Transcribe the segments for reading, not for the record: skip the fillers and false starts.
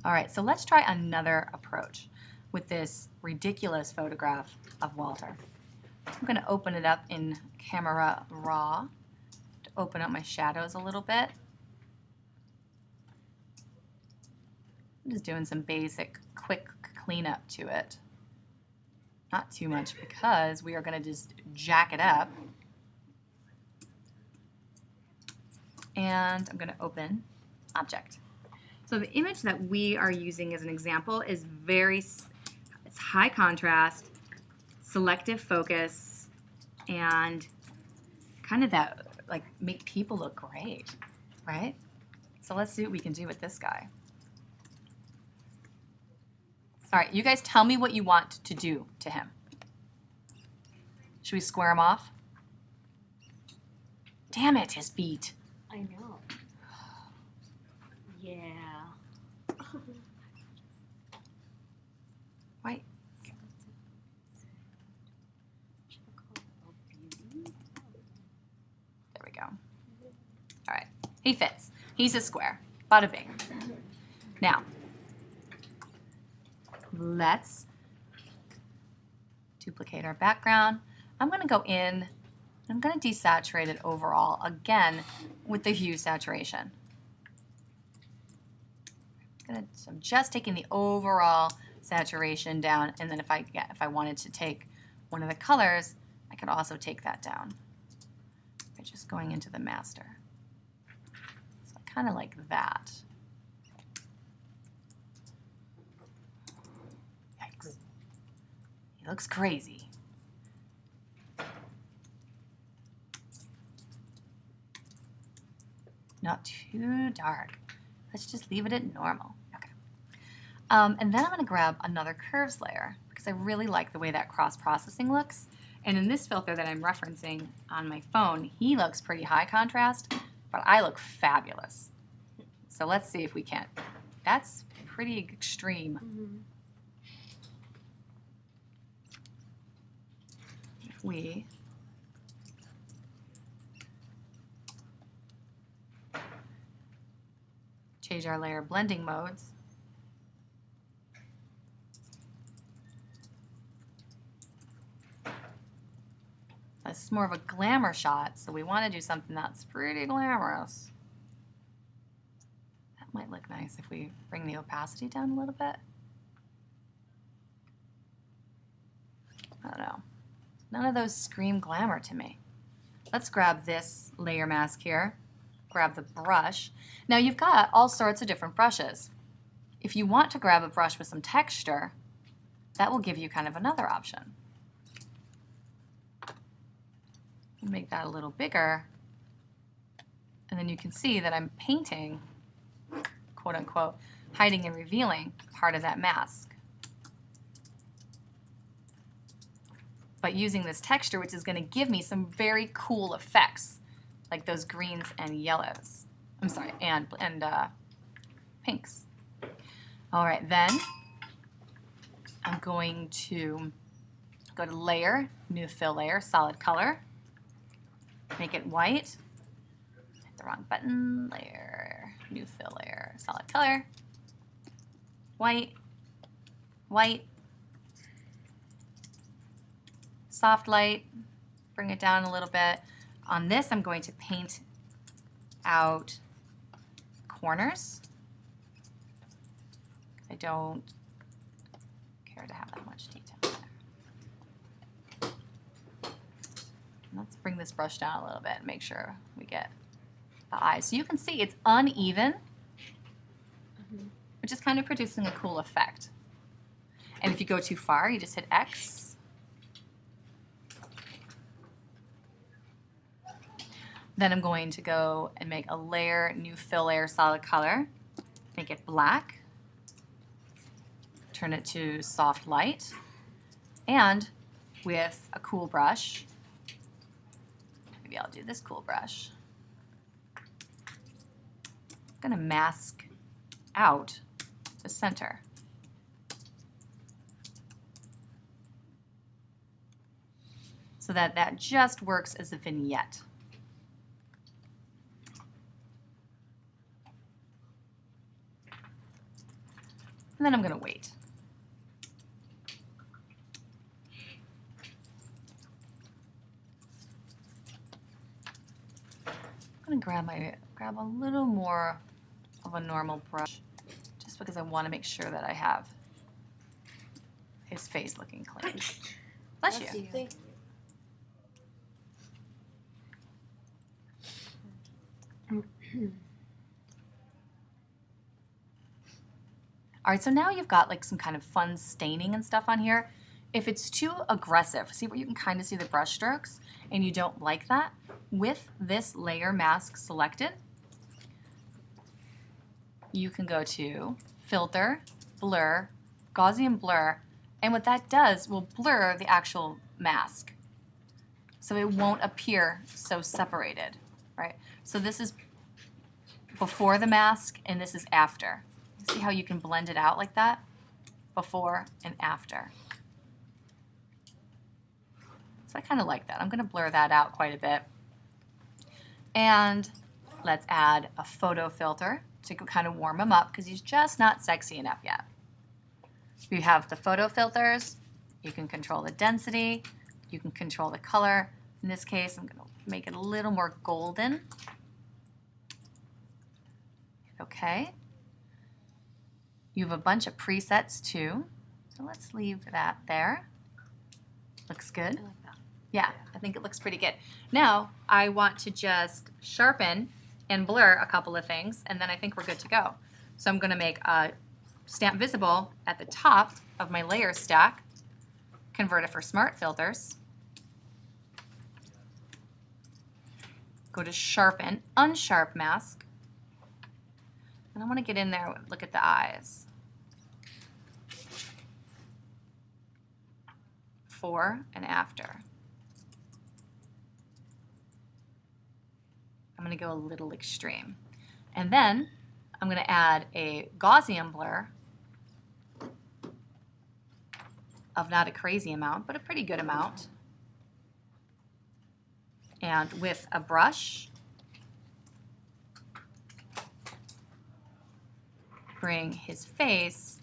All right, so let's try another approach with this ridiculous photograph of Walter. I'm going to open it up in Camera Raw to open up my shadows a little bit. I'm just doing some basic quick cleanup to it. Not too much because we are going to just jack it up. And I'm going to open Object. So the image that we are using as an example is it's high contrast, selective focus, and kind of that, like, make people look great, right? So let's see what we can do with this guy. All right, you guys tell me what you want to do to him. Should we square him off? Damn it, his feet. I know. Yeah. Why? There we go. All right, he fits. He's a square. Bada bing. Now, let's duplicate our background. I'm going to go in, I'm going to desaturate it overall again with the hue saturation. I'm just taking the overall saturation down, and then if I wanted to take one of the colors, I could also take that down by just going into the master. So kind of like that. Yikes. He looks crazy. Not too dark. Let's just leave it at normal. Okay. And then I'm going to grab another curves layer because I really like the way that cross-processing looks. And in this filter that I'm referencing on my phone, he looks pretty high contrast, but I look fabulous. So let's see if we can. That's pretty extreme. Mm-hmm. If we change our layer blending modes. This is more of a glamour shot, so we want to do something that's pretty glamorous. That might look nice if we bring the opacity down a little bit. I don't know. None of those scream glamour to me. Let's grab this layer mask here. Grab the brush. Now you've got all sorts of different brushes. If you want to grab a brush with some texture, that will give you kind of another option. Make that a little bigger, and then you can see that I'm painting, quote unquote, hiding and revealing part of that mask. But using this texture, which is going to give me some very cool effects, like those greens and yellows. I'm sorry, and pinks. All right, then I'm going to go to Layer, New Fill Layer, Solid Color. Make it white. Hit the wrong button. Layer, New Fill Layer, Solid Color. White, white. Soft light. Bring it down a little bit. On this, I'm going to paint out corners. I don't care to have that much detail there. Let's bring this brush down a little bit and make sure we get the eyes. So you can see it's uneven, which is kind of producing a cool effect. And if you go too far, you just hit X. Then I'm going to go and make a layer, New Fill Layer, Solid Color. Make it black. Turn it to soft light. And with a cool brush, maybe I'll do this cool brush. I'm going to mask out the center. So that that just works as a vignette. And then I'm going to wait. I'm going to grab a little more of a normal brush just because I want to make sure that I have his face looking clean. Bless you. Thank you. All right, so now you've got like some kind of fun staining and stuff on here. If it's too aggressive, see where you can kind of see the brush strokes and you don't like that, with this layer mask selected, you can go to Filter, Blur, Gaussian Blur, and what that does will blur the actual mask. So it won't appear so separated, right? So this is before the mask and this is after. See how you can blend it out like that? Before and after. So I kind of like that. I'm going to blur that out quite a bit. And let's add a photo filter to kind of warm him up because he's just not sexy enough yet. You have the photo filters. You can control the density. You can control the color. In this case, I'm going to make it a little more golden. Okay. You have a bunch of presets too. So let's leave that there. Looks good. I like that. Yeah, I think it looks pretty good. Now I want to just sharpen and blur a couple of things, and then I think we're good to go. So I'm going to make a stamp visible at the top of my layer stack, convert it for smart filters, go to sharpen, unsharp mask, and I want to get in there and look at the eyes. Before and after. I'm going to go a little extreme. And then I'm going to add a Gaussian blur of not a crazy amount, but a pretty good amount. And with a brush, bring his face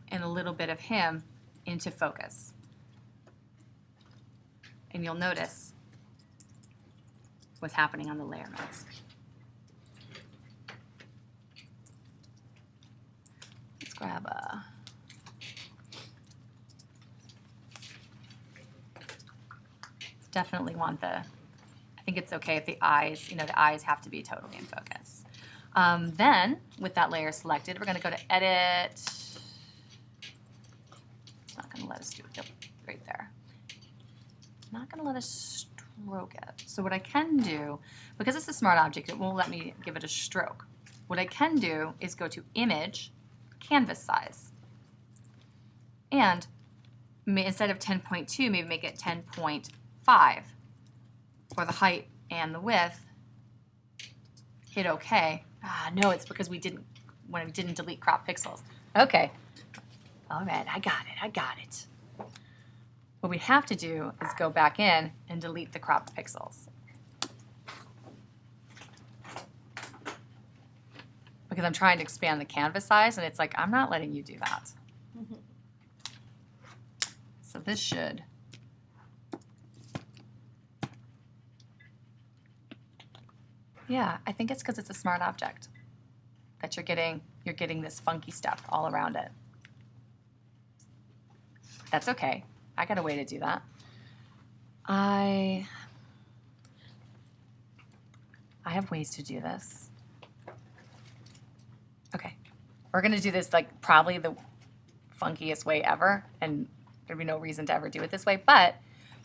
and a little bit of him into focus. And you'll notice what's happening on the layer mask. Let's grab a definitely want the, I think it's okay if the eyes, the eyes have to be totally in focus. Then, with that layer selected, we're going to go to Edit. It's not going to let us do it. Yep, right there. Not going to let us stroke it. So what I can do, because it's a smart object, it won't let me give it a stroke. What I can do is go to Image, Canvas Size. And instead of 10.2, maybe make it 10.5 for the height and the width. Hit OK. No, it's because when we didn't delete crop pixels. Okay. All right, I got it. What we have to do is go back in and delete the cropped pixels. Because I'm trying to expand the canvas size, and it's like, I'm not letting you do that. Mm-hmm. So this should. Yeah, I think it's because it's a smart object that you're getting this funky stuff all around it. That's okay. I got a way to do that. I have ways to do this. Okay. We're going to do this like probably the funkiest way ever, and there'd be no reason to ever do it this way, but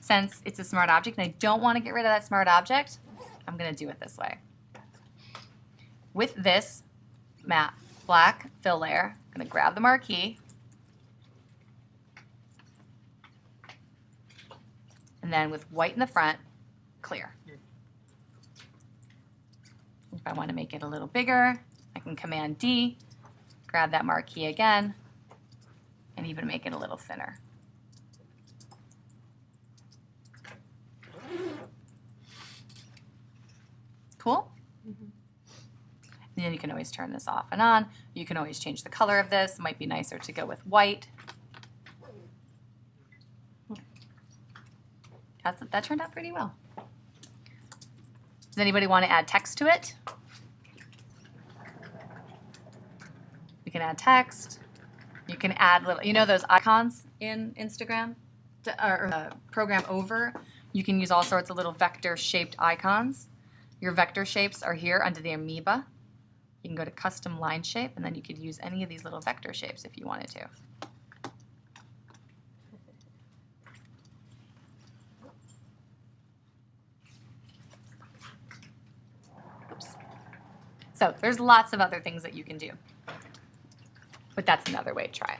since it's a smart object and I don't want to get rid of that smart object, I'm going to do it this way. With this matte black fill layer, I'm going to grab the marquee, and then with white in the front, clear. If I want to make it a little bigger, I can Command D, grab that marquee again, and even make it a little thinner. Cool? Mm-hmm. And then you can always turn this off and on. You can always change the color of this. Might be nicer to go with white. That turned out pretty well. Does anybody want to add text to it? You can add text. You can add little, you know those icons in Instagram or program over? You can use all sorts of little vector shaped icons. Your vector shapes are here under the amoeba. You can go to custom line shape and then you could use any of these little vector shapes if you wanted to. Oops. So there's lots of other things that you can do. But that's another way to try it.